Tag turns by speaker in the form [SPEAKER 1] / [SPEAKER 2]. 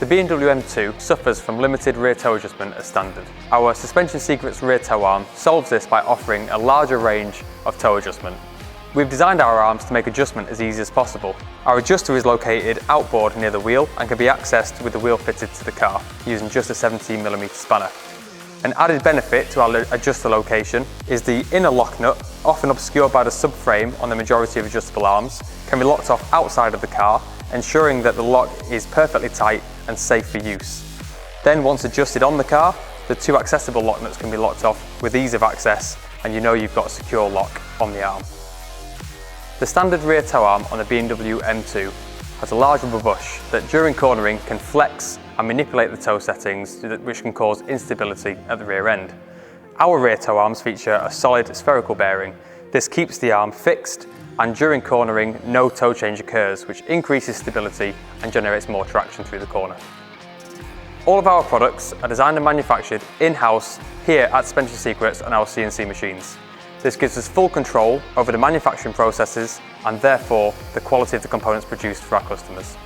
[SPEAKER 1] The BMW M2 suffers from limited rear toe adjustment as standard. Our Suspension Secrets rear toe arm solves this by offering a larger range of toe adjustment. We've designed our arms to make adjustment as easy as possible. Our adjuster is located outboard near the wheel and can be accessed with the wheel fitted to the car using just a 17mm spanner. An added benefit to our adjuster location is the inner lock nut, often obscured by the subframe on the majority of adjustable arms, can be locked off outside of the car, ensuring that the lock is perfectly tight and safe for use. Then once adjusted on the car, the two accessible lock nuts can be locked off with ease of access, and you know you've got a secure lock on the arm. The standard rear toe arm on the BMW M2 has a large rubber bush that during cornering can flex and manipulate the toe settings, which can cause instability at the rear end. Our rear toe arms feature a solid spherical bearing. This keeps the arm fixed, and during cornering no toe change occurs, which increases stability and generates more traction through the corner. All of our products are designed and manufactured in-house here at Suspension Secrets on our CNC machines. This gives us full control over the manufacturing processes and therefore the quality of the components produced for our customers.